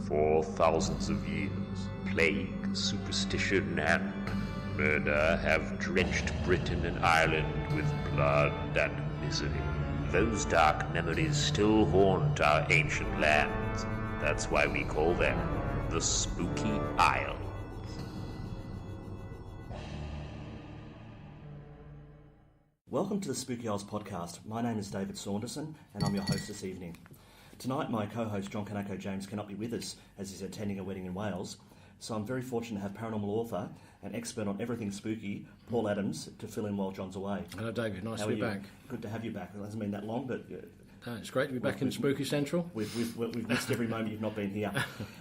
For thousands of years, plague, superstition, and murder have drenched Britain and Ireland with blood and misery. Those dark memories still haunt our ancient lands. That's why we call them the Spooky Isles. Welcome to the Spooky Isles podcast. My name is David Saunderson, and I'm your host this evening. Tonight, my co-host John Kanako James cannot be with us as he's attending a wedding in Wales, so I'm very fortunate to have paranormal author and expert on everything spooky, Paul Adams, to fill in while John's away. Hello, David. Nice to be back. Good to have you back. It hasn't been that long, but... it's great to be back in Spooky Central. We've missed every moment you've not been here.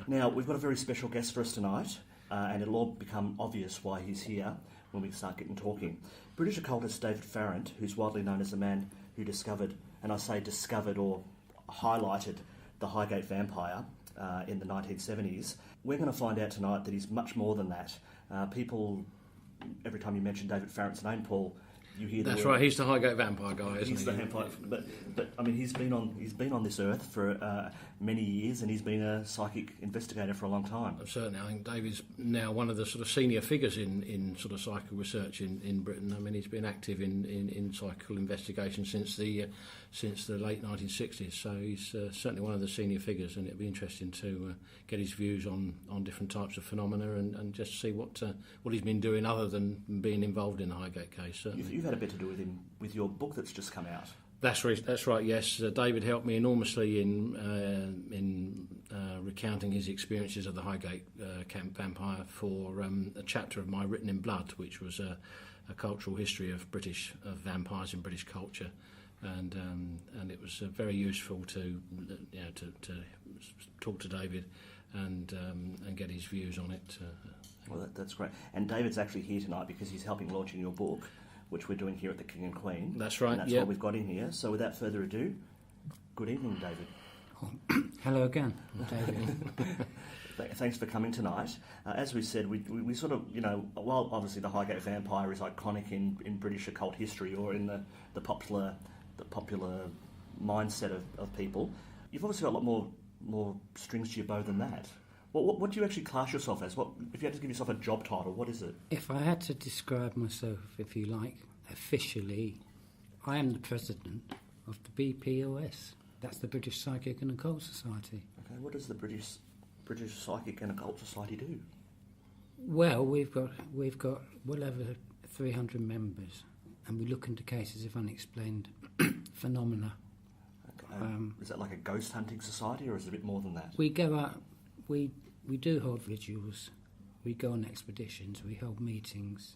Now, we've got a very special guest for us tonight, and it'll all become obvious why he's here when we start getting talking. British occultist David Farrant, who's widely known as the man who discovered, and I say discovered or highlighted, the Highgate vampire in the 1970s. We're going to find out tonight that he's much more than that. People, every time you mention David Farrant's name, Paul, you hear the That's word. right. He's the Highgate vampire guy, isn't he? He's the vampire, but I mean, he's been on this earth for many years, and he's been a psychic investigator for a long time. Certainly, I think David's now one of the sort of senior figures in sort of psychical research in Britain. I mean, he's been active in psychical investigation since the late 1960s. So he's certainly one of the senior figures, and it'll be interesting to get his views on different types of phenomena and just see what he's been doing other than being involved in the Highgate case. Certainly. You've had a bit to do with him with your book that's just come out. That's right. Yes, David helped me enormously in recounting his experiences of the Highgate vampire for a chapter of my Written in Blood, which was a cultural history of vampires in British culture, and it was very useful to talk to David and get his views on it. Well, that's great. And David's actually here tonight because he's helping launching your book, which we're doing here at the King and Queen. That's right. And that's what we've got in here. So without further ado, good evening, David. Hello again, David. Thanks for coming tonight. As we said, we sort of, while obviously the Highgate vampire is iconic in British occult history or in the popular mindset of people, you've obviously got a lot more strings to your bow than that. What do you actually class yourself as? If you had to give yourself a job title, what is it? If I had to describe myself, if you like, officially, I am the president of the BPOS. That's the British Psychic and Occult Society. Okay, what does the British Psychic and Occult Society do? Well, we've got well over 300 members, and we look into cases of unexplained phenomena. Okay. Is that like a ghost hunting society, or is it a bit more than that? We go out. We do hold vigils, we go on expeditions, we hold meetings,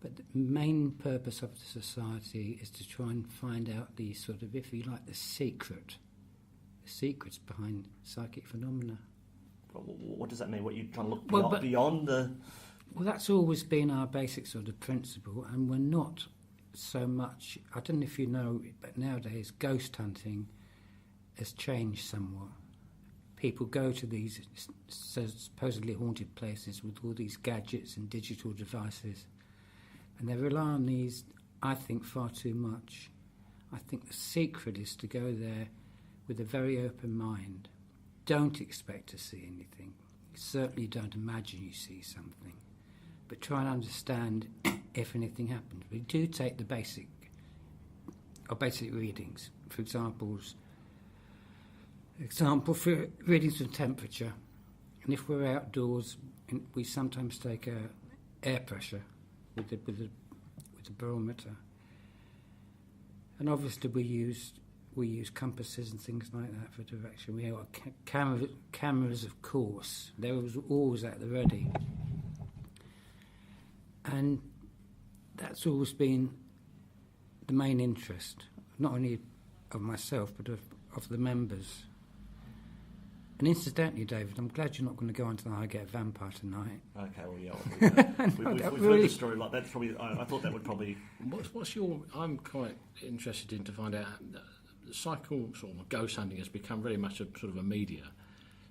but the main purpose of the society is to try and find out the sort of, if you like, the secrets behind psychic phenomena. What does that mean? What, you're trying to look beyond the... Well, that's always been our basic sort of principle, and we're not so much, I don't know if you know, but nowadays ghost hunting has changed somewhat. People go to these supposedly haunted places with all these gadgets and digital devices, and they rely on these, I think, far too much. I think the secret is to go there with a very open mind. Don't expect to see anything. You certainly don't imagine you see something, but try and understand if anything happens. We do take the basic readings. For example, for readings of temperature, and if we're outdoors, we sometimes take air pressure with the barometer, and obviously we use compasses and things like that for direction. We have cameras, of course. They're always at the ready, and that's always been the main interest, not only of myself but of the members. And incidentally, David, I'm glad you're not going to go on to the Highgate vampire tonight. Okay, well, yeah. We've heard the story like that. Probably, I thought that would probably... What's your... I'm quite interested in to find out... The cycle sort of ghost hunting has become very much a sort of a media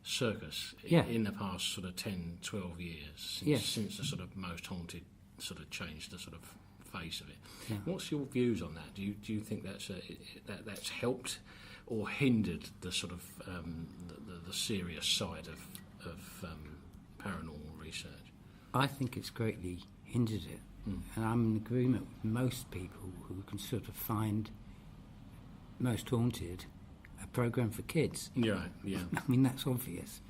circus in the past sort of 10, 12 years since the sort of Most Haunted sort of changed the sort of face of it. Yeah. What's your views on that? Do you think that's helped or hindered the sort of the serious side research? I think it's greatly hindered it. And I'm in agreement with most people who can sort of find Most Haunted a programme for kids. Yeah, yeah. I mean, that's obvious.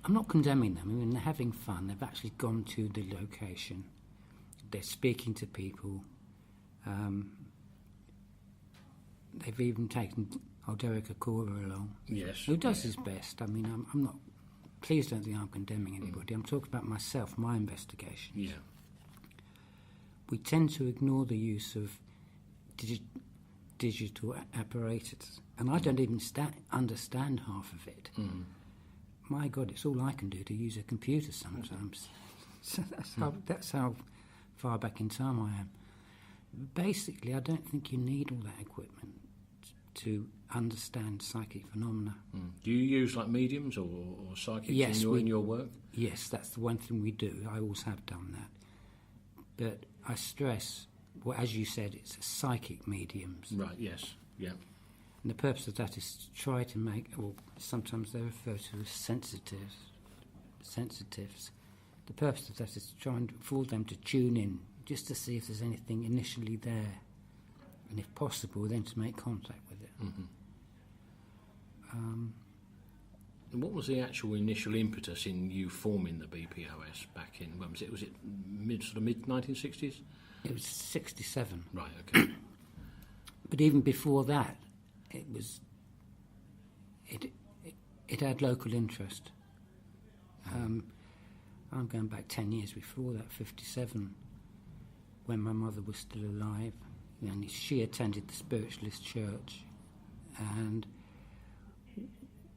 I'm not condemning them. I mean, they're having fun. They've actually gone to the location. They're speaking to people. They've even taken Derek Akora along. Yes. Who does his best. I mean, I'm not... Please don't think I'm condemning anybody. I'm talking about myself, my investigation. Yeah. We tend to ignore the use of digital apparatus. And I don't even understand half of it. My God, it's all I can do to use a computer sometimes. So that's how far back in time I am. Basically, I don't think you need all that equipment to understand psychic phenomena. Do you use like mediums or psychics in your work? Yes, that's the one thing we do. I always have done that. But I stress, well, as you said, it's a psychic mediums. Right, yes, yeah. And the purpose of that is to try to make, or sometimes they refer to as sensitives. The purpose of that is to try and for them to tune in, just to see if there's anything initially there, and if possible, then to make contact with it. And what was the actual initial impetus in you forming the BPOS back in, when was it? Was it mid 1960s? It was 67. Right, okay. But even before that, it had local interest. I'm going back 10 years before that, 57, when my mother was still alive, and she attended the Spiritualist Church, and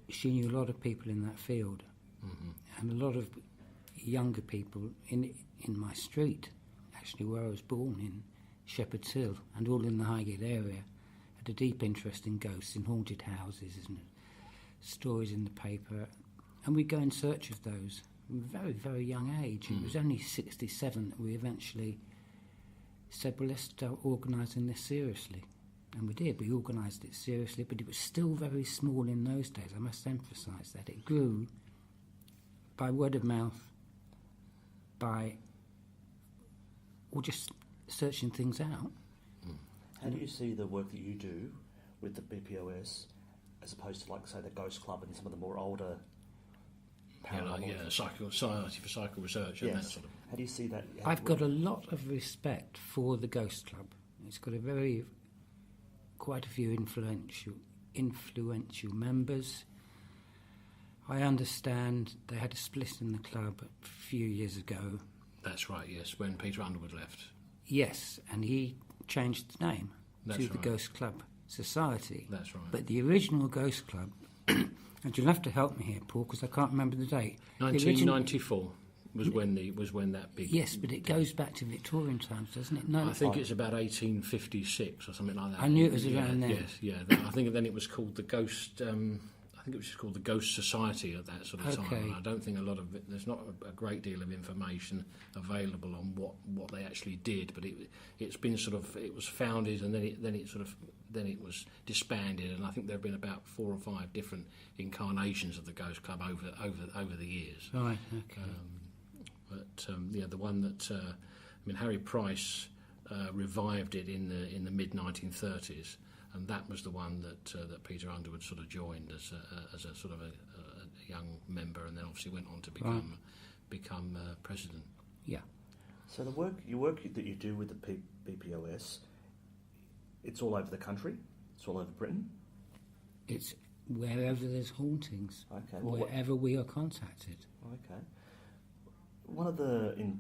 she knew a lot of people in that field, and a lot of younger people in my street, actually where I was born, in Shepherd's Hill, and all in the Highgate area, had a deep interest in ghosts, in haunted houses, and stories in the paper, and we'd go in search of those from a very, very young age. It was only 67 that we eventually said, well, let's start organising this seriously. And we did. We organised it seriously, but it was still very small in those days. I must emphasise that. It grew by word of mouth, or just searching things out. How do you see the work that you do with the BPOS as opposed to, like, say, the Ghost Club and some of the more older paranormal... the Society for Psychical Research and that sort of... How do you see that? I've got a lot of respect for the Ghost Club. It's got quite a few influential members. I understand they had a split in the club a few years ago. That's right, yes, when Peter Underwood left. Yes, and he changed the name to the Ghost Club Society. That's right. But the original Ghost Club, and you'll have to help me here, Paul, because I can't remember the date. 1994 was when that big... Yes, but it goes back to Victorian times, doesn't it? No, I think it's about 1856 or something like that. I knew it was around then. Yes, yeah. I think then it was called the Ghost... I think it was just called the Ghost Society at that sort of time. I don't think a lot of it... There's not a great deal of information available on what they actually did, but it's been sort of... It was founded and then it was disbanded, and I think there have been about 4 or 5 different incarnations of the Ghost Club over the years. Right, okay. The one that Harry Price revived it in the mid 1930s, and that was the one that Peter Underwood sort of joined as a sort of a young member, and then obviously went on to become president. Yeah. So the work that you do with the BPOS, it's all over the country. It's all over Britain. It's wherever there's hauntings. Okay. Wherever we are contacted. Okay. In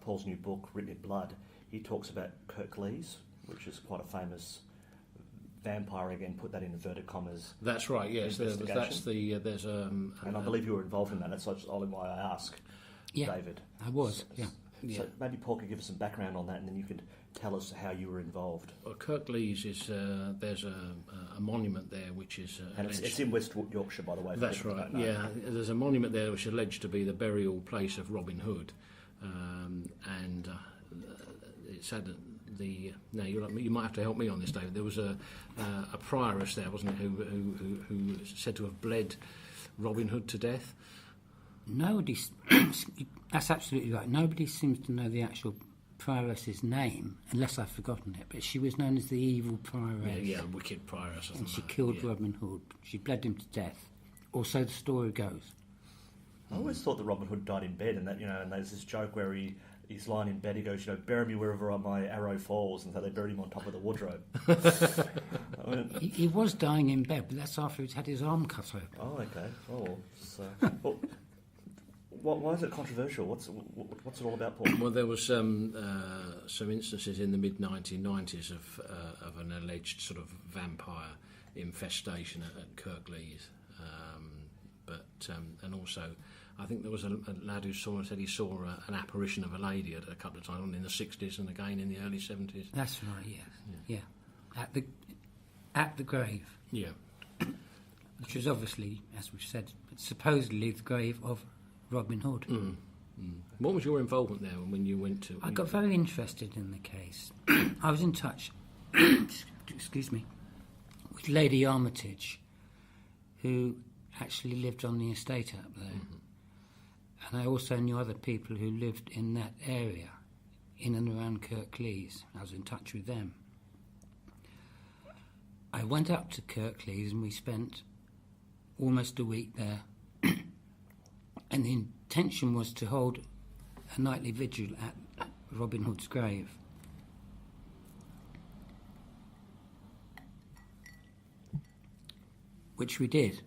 Paul's new book, Written in Blood, he talks about Kirklees, which is quite a famous vampire. Again, put that in inverted commas. That's right. Yes, there's and I believe you were involved in that. That's only why I ask, David. I was. So maybe Paul could give us some background on that, and then you could tell us how you were involved. Well, Kirklees is there's a monument there which is and it's in West Yorkshire, by the way. That's right. Yeah, there's a monument there which is alleged to be the burial place of Robin Hood, and it's had now you might have to help me on this, David. There was a prioress there, wasn't it, who said to have bled Robin Hood to death. Nobody. That's absolutely right. Nobody seems to know the actual prioress's name, unless I've forgotten it. But she was known as the evil prioress. Yeah, wicked prioress. And she killed Robin Hood. She bled him to death. Or so the story goes. I always thought that Robin Hood died in bed, and that and there's this joke where he's lying in bed. He goes, bury me wherever my arrow falls, and so they buried him on top of the wardrobe. I mean, he was dying in bed, but that's after he'd had his arm cut open. Oh, okay. Oh, so why is it controversial? What's it all about, Paul? Well, there was some instances in the mid-1990s of an alleged sort of vampire infestation at Kirklees, and also I think there was a lad who said he saw an apparition of a lady a couple of times in the 60s and again in the early 70s. That's right. Yeah. At the grave. Yeah. Which was obviously, as we've said, supposedly the grave of Robin Hood. What was your involvement there when you went to... I got very interested in the case. I was in touch, excuse me, with Lady Armitage, who actually lived on the estate up there. And I also knew other people who lived in that area, in and around Kirklees. I was in touch with them. I went up to Kirklees and we spent almost a week there. And the intention was to hold a nightly vigil at Robin Hood's grave. Which we did.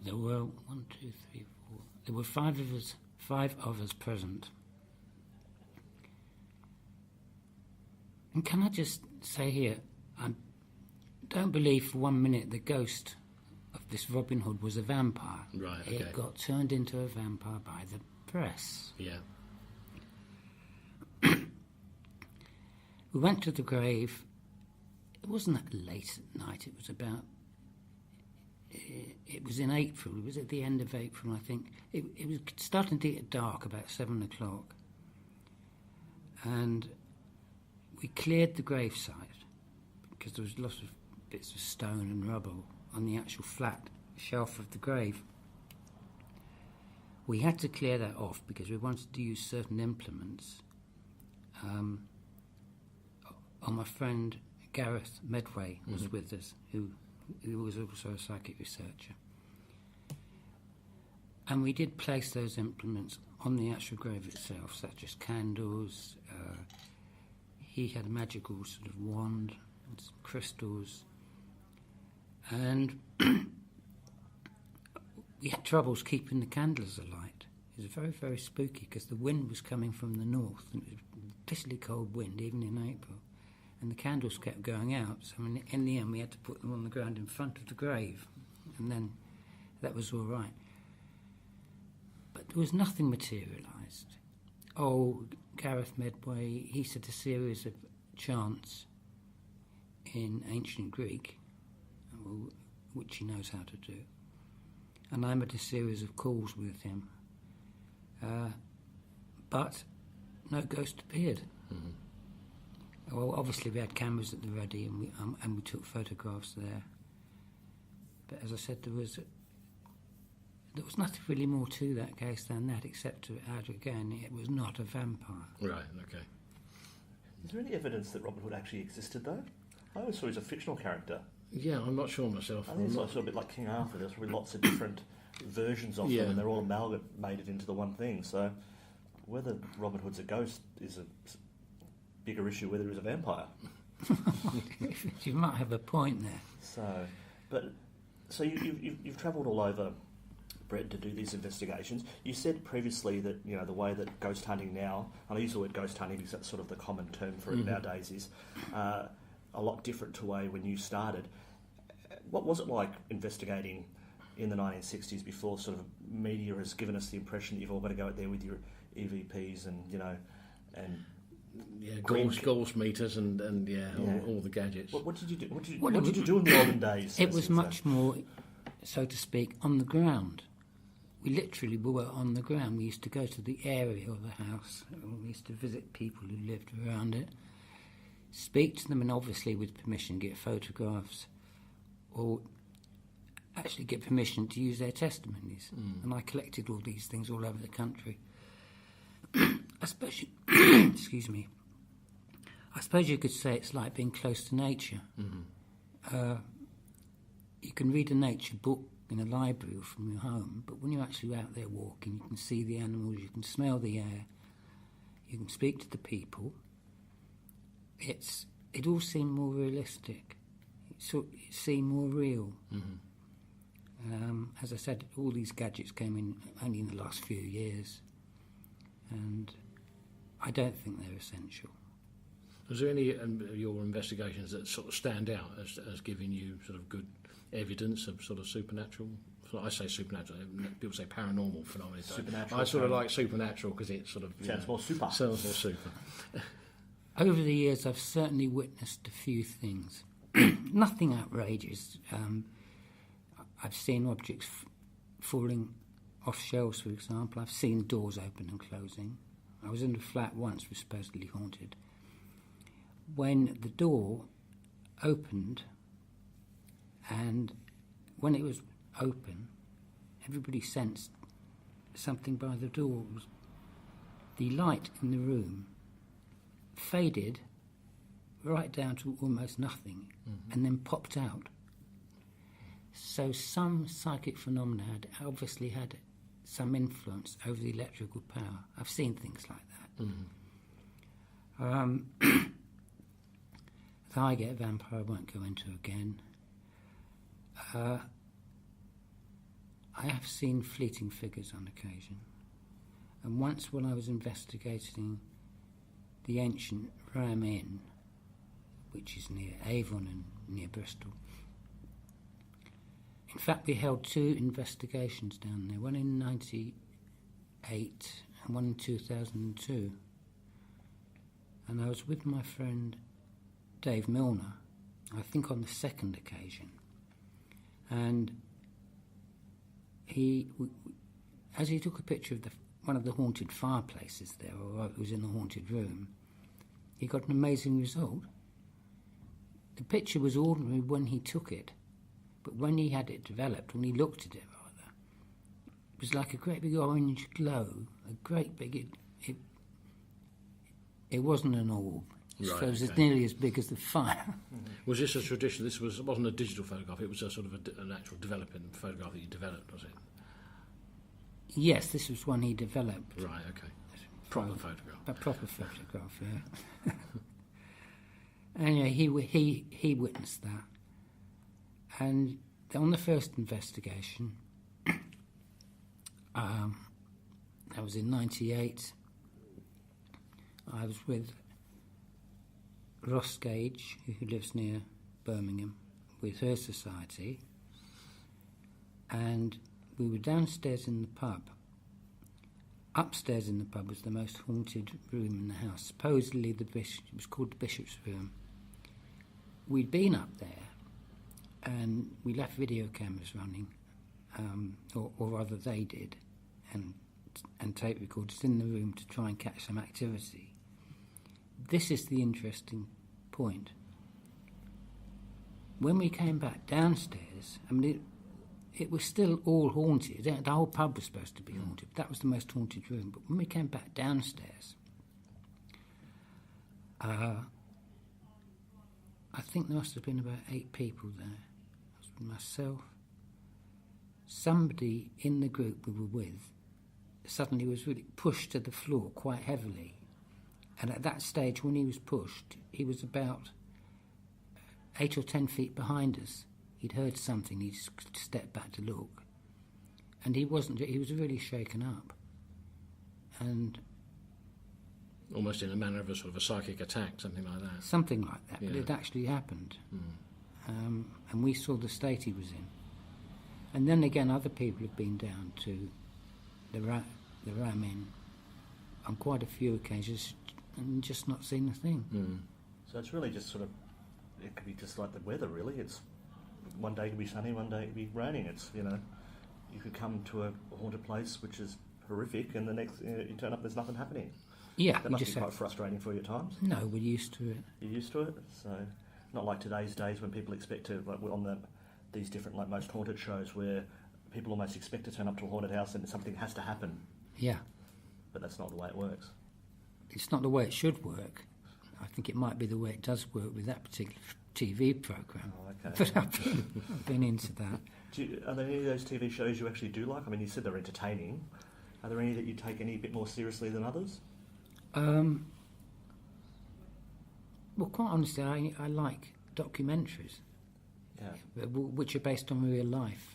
There were 1, 2, 3, 4. There were five of us present. And can I just say here, I don't believe for 1 minute the ghost of this Robin Hood was a vampire. Right, okay. It got turned into a vampire by the press. Yeah. We went to the grave. It wasn't that late at night. It was about... It was in April. It was at the end of April, I think. It was starting to get dark, about 7 o'clock. And we cleared the gravesite because there was lots of bits of stone and rubble on the actual flat shelf of the grave. We had to clear that off because we wanted to use certain implements. My friend Gareth Medway was with us, who was also a psychic researcher. And we did place those implements on the actual grave itself, such as candles. He had a magical sort of wand and some crystals. And we had troubles keeping the candles alight. It was very, very spooky because the wind was coming from the north, and it was a bitterly cold wind, even in April. And the candles kept going out, so in the end we had to put them on the ground in front of the grave, and then that was all right. But there was nothing materialised. Gareth Medway, he said a series of chants in ancient Greek, which he knows how to do. And I made a series of calls with him. But no ghost appeared. Well, obviously we had cameras at the ready, and we took photographs there. But as I said, there was nothing really more to that case than that, except to add again, it was not a vampire. Right. Okay. Is there any evidence that Robin Hood actually existed, though? I always thought he was a fictional character. Yeah, I'm not sure myself. I think it's a bit like King Arthur. There's probably lots of different versions of them, and they're all amalgamated into the one thing. So whether Robin Hood's a ghost is a bigger issue whether he's a vampire. You might have a point there. So you've travelled all over, Brett, to do these investigations. You said previously that the way that ghost hunting now, and I use the word ghost hunting because that's sort of the common term for it nowadays, is a lot different to way when you started. What was it like investigating in the 1960s before sort of media has given us the impression that you've all got to go out there with your EVPs and Gauss meters and all the gadgets. What did you do? What did you do in the olden days? It was much more, so to speak, on the ground. We literally were on the ground. We used to go to the area of the house. We used to visit people who lived around it, speak to them, and obviously with permission get photographs. actually get permission to use their testimonies. And I collected all these things all over the country. I suppose excuse me. I suppose you could say it's like being close to nature. You can read a nature book in a library or from your home, but when you're actually out there walking, you can see the animals, you can smell the air, you can speak to the people. It all seemed more realistic. It seemed more real. As I said, all these gadgets came in only in the last few years, and I don't think they're essential. Was there any of your investigations that sort of stand out as giving you sort of good evidence of sort of supernatural? So I say supernatural, people say paranormal phenomena. Supernatural. I sort of like supernatural because it sort of... Sounds more super. Sounds more super. Over the years, I've certainly witnessed a few things. Nothing outrageous. I've seen objects falling off shelves, for example. I've seen doors open and closing. I was in a flat once which was supposedly haunted. When the door opened, and when it was open, everybody sensed something by the door. The light in the room faded right down to almost nothing, and then popped out. So some psychic phenomena had obviously had some influence over the electrical power. I've seen things like that. The Highgate vampire I won't go into again. I have seen fleeting figures on occasion. And once when I was investigating the ancient Ram Inn, which is near Avon and near Bristol. In fact, we held 2 investigations down there, one in 1998 and one in 2002. And I was with my friend Dave Milner, I think on the second occasion. And as he took a picture of one of the haunted fireplaces there, or it was in the haunted room, he got an amazing result. The picture was ordinary when he took it, but when he had it developed, when he looked at it rather, it was like a great big orange glow, a great big... It wasn't an orb. Right, So it was okay. nearly as big as the fire. Was this a tradition? It wasn't a digital photograph, it was a sort of an actual developing photograph that you developed, was it? Yes, this was one he developed. Right, okay. Proper photograph. A proper photograph, yeah. Anyway, he witnessed that. And on the first investigation, that was in 1998, I was with Ross Gage, who lives near Birmingham, with her society, and we were downstairs in the pub. Upstairs in the pub was the most haunted room in the house. Supposedly it was called the Bishop's Room. We'd been up there, and we left video cameras running, or rather they did, and tape recorders in the room to try and catch some activity. This is the interesting point. When we came back downstairs, I mean, it was still all haunted. The whole pub was supposed to be haunted. That was the most haunted room. But when we came back downstairs, I think there must have been about 8 people there. It was myself. Somebody in the group we were with suddenly was really pushed to the floor quite heavily. And at that stage, when he was pushed, he was about 8 or 10 feet behind us. He'd heard something, he just stepped back to look. And he was really shaken up. And Almost in a manner of a sort of a psychic attack, something like that. something like that, Yeah. but it actually happened. And we saw the state he was in. And then again, other people have been down to the Ram Inn on quite a few occasions and just not seen a thing. So it's really just sort of, it could be just like the weather, really. It's one day it could be sunny, one day it could be raining. It's, you know, you could come to a haunted place which is horrific, and the next you turn up, there's nothing happening. Yeah, That must be quite frustrating for you at times. No, we're used to it. You're used to it, so not like today's days when people expect to, like on the these different, like most haunted shows, where people almost expect to turn up to a haunted house and something has to happen. Yeah. But that's not the way it works. It's not the way it should work. I think it might be the way it does work with that particular TV programme. Oh, okay. But I've been into that. Are there any of those TV shows you actually do like? I mean, you said they're entertaining. Are there any that you take any bit more seriously than others? Well, quite honestly, I like documentaries, which are based on real life.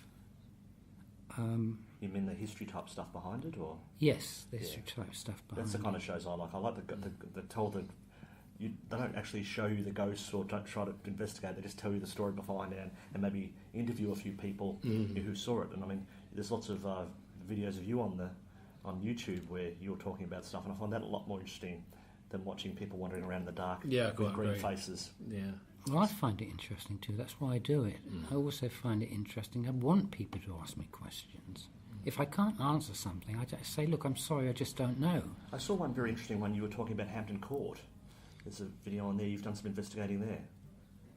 You mean the history type stuff behind it, or? Yes, the history type stuff behind it. That's the kind of shows I like. I like they don't actually show you the ghosts or don't try to investigate. They just tell you the story behind it and maybe interview a few people who saw it. And I mean, there's lots of videos of you on YouTube where you're talking about stuff, and I find that a lot more interesting than watching people wandering around in the dark with green faces. Yeah. Well, I find it interesting too. That's why I do it. I also find it interesting. I want people to ask me questions. If I can't answer something, I just say, look, I'm sorry, I just don't know. I saw one very interesting one. You were talking about Hampton Court. There's a video on there. You've done some investigating there.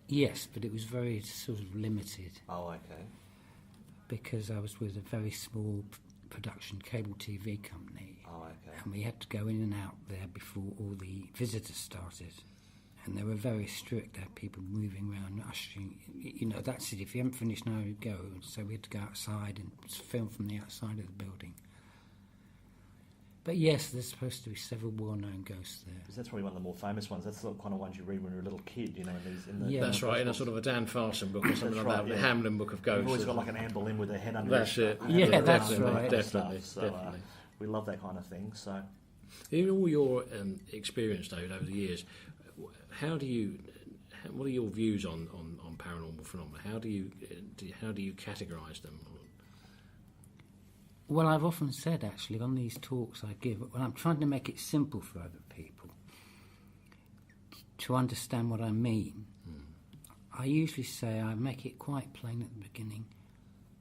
Yes, but it was very sort of limited. Oh, okay. Because I was with a very small production cable TV company. Oh, okay. And we had to go in and out there before all the visitors started. And they were very strict. They had people moving around, ushering. You know, that's it. If you haven't finished now, you go. So we had to go outside and film from the outside of the building. But yes, there's supposed to be several well-known ghosts there. Because that's probably one of the more famous ones. That's the kind of ones you read when you're a little kid, you know. That's right, in a sort of a Dan Farson book or something like that, the Hamlin Book of Ghosts. You've always got like an Anne Boleyn with her head under That's it. Yeah, that's right. Definitely. We love that kind of thing. So, in all your experience, David, over the years, what are your views on paranormal phenomena? How do you categorise them? Well, I've often said, actually, on these talks I give, when I'm trying to make it simple for other people to understand what I mean, I usually say, I make it quite plain at the beginning,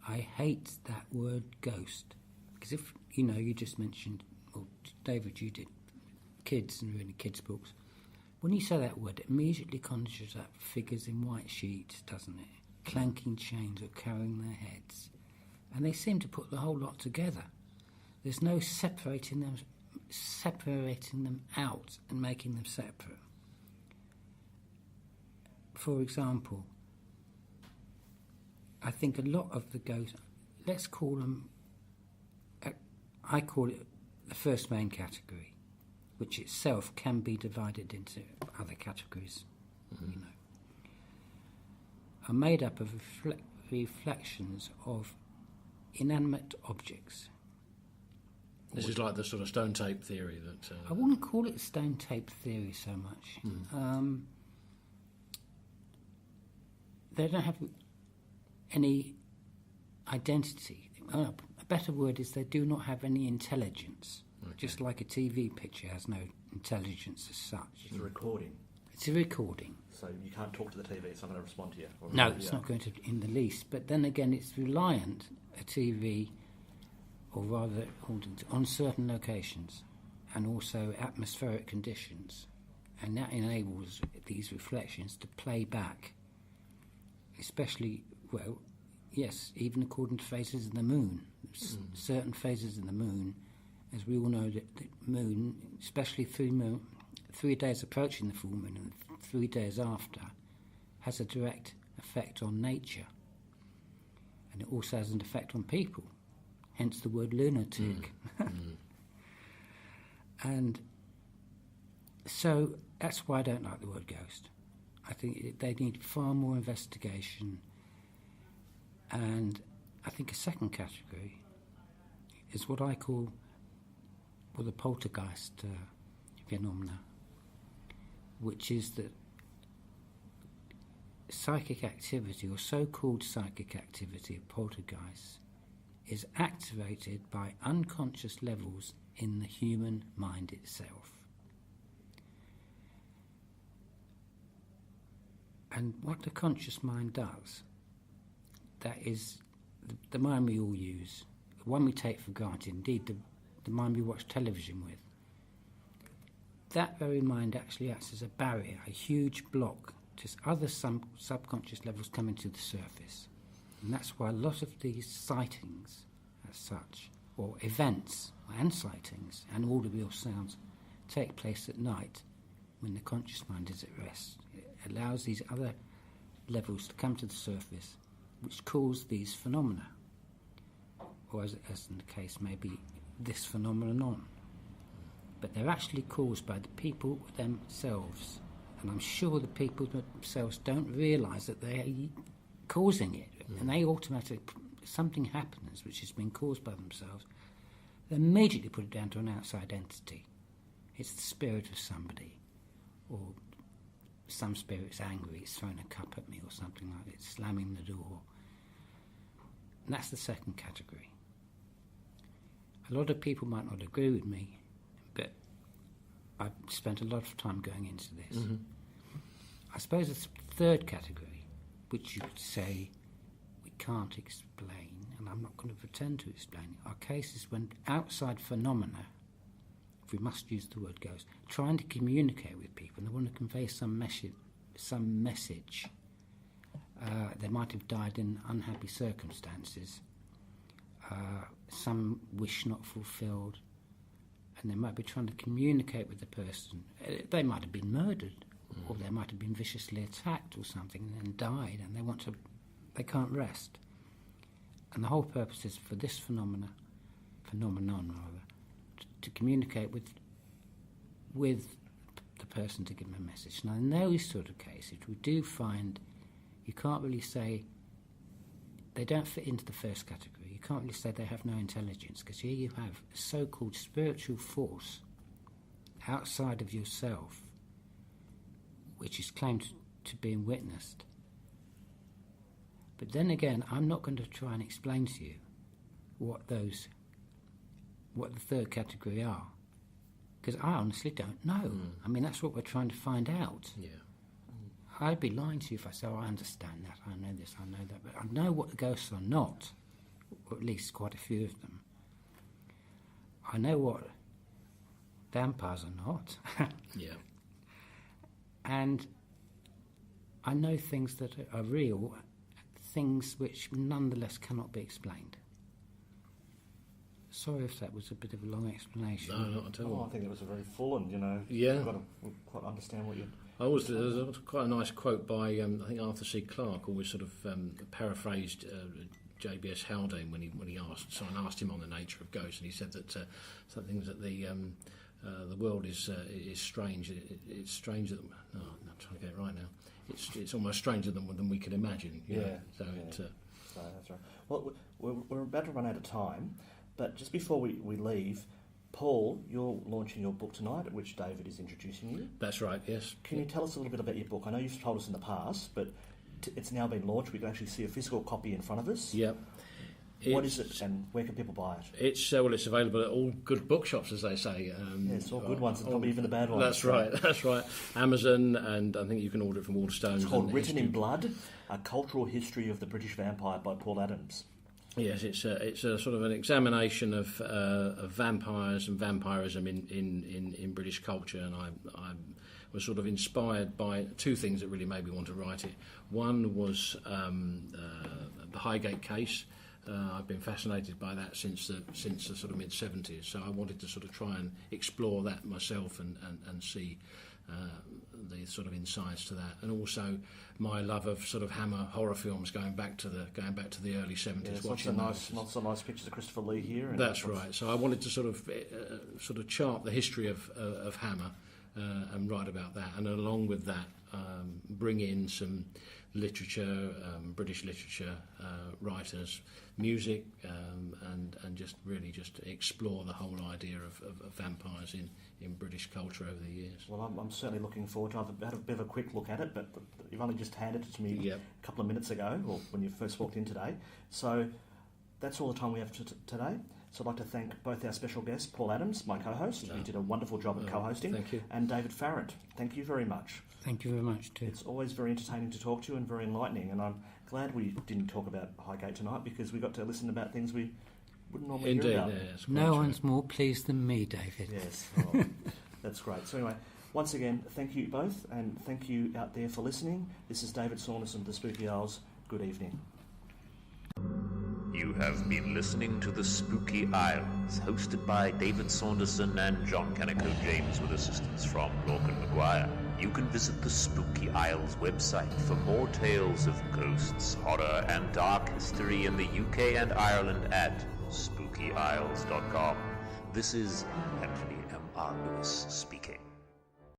I hate that word ghost. Because if, you just mentioned, or David, you did, kids and reading kids' books. When you say that word, it immediately conjures up figures in white sheets, doesn't it? Clanking chains or carrying their heads. And they seem to put the whole lot together. There's no separating them out and making them separate. For example, I think a lot of the ghosts, let's call them, I call it the first main category, which itself can be divided into other categories, are made up of reflections of inanimate objects. This is like the sort of stone tape theory that... I wouldn't call it stone tape theory so much. They don't have any identity. A better word is they do not have any intelligence. Okay. Just like a TV picture has no intelligence as such. It's a recording. It's a recording. So you can't talk to the TV, it's not going to respond to you. No, it's not going to in the least. But then again, it's reliant, a TV, or rather on certain locations and also atmospheric conditions. And that enables these reflections to play back, especially, well, yes, even according to phases of the moon. Certain phases of the moon, as we all know, that the moon, especially 3 days approaching the full moon and 3 days after, has a direct effect on nature. And it also has an effect on people, hence the word lunatic. And so that's why I don't like the word ghost. I think they need far more investigation. And I think a second category is what I call the poltergeist phenomena, which is that psychic activity, or so-called psychic activity of poltergeists, is activated by unconscious levels in the human mind itself. And what the conscious mind does, that is the mind we all use, the one we take for granted, indeed the mind we watch television with, that very mind actually acts as a barrier, a huge block to other subconscious levels coming to the surface. And that's why a lot of these sightings, as such, or events and sightings and audible sounds, take place at night when the conscious mind is at rest. It allows these other levels to come to the surface, which cause these phenomena, or as in the case maybe this phenomenon. But they're actually caused by the people themselves, and I'm sure the people themselves don't realise that they're causing it, and they automatically, something happens which has been caused by themselves, they immediately put it down to an outside entity. It's the spirit of somebody, or some spirit's angry, it's throwing a cup at me or something like that, it's slamming the door. And that's the second category. A lot of people might not agree with me, but I've spent a lot of time going into this. Mm-hmm. I suppose the third category, which you could say we can't explain, and I'm not going to pretend to explain it, are cases when outside phenomena, if we must use the word ghost, trying to communicate with people, and they want to convey some message. They might have died in unhappy circumstances, some wish not fulfilled, and they might be trying to communicate with the person. They might have been murdered, or they might have been viciously attacked or something and then died, and they can't rest. And the whole purpose is for this phenomenon to communicate with the person, to give them a message. Now, in those sort of cases, we do find you can't really say they don't fit into the first category. You can't really say they have no intelligence, because here you have a so-called spiritual force outside of yourself, which is claimed to be witnessed. But then again, I'm not going to try and explain to you what the third category are, because I honestly don't know. I mean, that's what we're trying to find out. Yeah. I'd be lying to you if I said, I understand that, I know this, I know that, but I know what the ghosts are not, or at least quite a few of them. I know what vampires are not. Yeah. And I know things that are real, things which nonetheless cannot be explained. Sorry if that was a bit of a long explanation. No, not at all. I think it was a very full, and Yeah. you've got to quite understand what you. There's quite a nice quote by I think Arthur C. Clarke, always sort of paraphrased J.B.S. Haldane when he asked him on the nature of ghosts, and he said that something that the world is strange. It's strange that I'm trying to get it right now. It's almost stranger than we could imagine. You know? So that's right. Well, we're about to run out of time, but just before we leave, Paul, you're launching your book tonight, at which David is introducing you. That's right, yes. Can you tell us a little bit about your book? I know you've told us in the past, but it's now been launched. We can actually see a physical copy in front of us. Yep. What is it, and where can people buy it? It's available at all good bookshops, as they say. Yes, all good ones, and probably even the bad ones. That's right. Amazon, and I think you can order it from Waterstones. It's called Written in Blood, A Cultural History of the British Vampire by Paul Adams. Yes, it's a sort of an examination of vampires and vampirism in British culture, and I was sort of inspired by two things that really made me want to write it. One was the Highgate case. I've been fascinated by that since the sort of mid-70s, so I wanted to sort of try and explore that myself and see the sort of insights to that, and also my love of sort of Hammer horror films going back to the early 70s. Not so nice pictures of Christopher Lee here. That's right. So I wanted to sort of chart the history of Hammer and write about that, and along with that, bring in some literature, British literature, writers, music, and just really just explore the whole idea of vampires in British culture over the years. Well, I'm certainly looking forward to it. I've had a bit of a quick look at it, but you've only just handed it to me a couple of minutes ago, or when you first walked in today. So that's all the time we have today. So I'd like to thank both our special guests, Paul Adams, my co-host, who did a wonderful job at co-hosting, thank you, and David Farrant. Thank you very much. Thank you very much too. It's always very entertaining to talk to you and very enlightening, and I'm glad we didn't talk about Highgate tonight, because we got to listen about things we wouldn't normally hear about. Yes, no one's more pleased than me, David. Yes, that's great. So anyway, once again, thank you both, and thank you out there for listening. This is David Saunderson of the Spooky Owls. Good evening. You have been listening to The Spooky Isles, hosted by David Saunderson and John Canico James with assistance from Lorcan Maguire. You can visit the Spooky Isles website for more tales of ghosts, horror, and dark history in the UK and Ireland at spookyisles.com. This is Anthony M. R. Lewis speaking.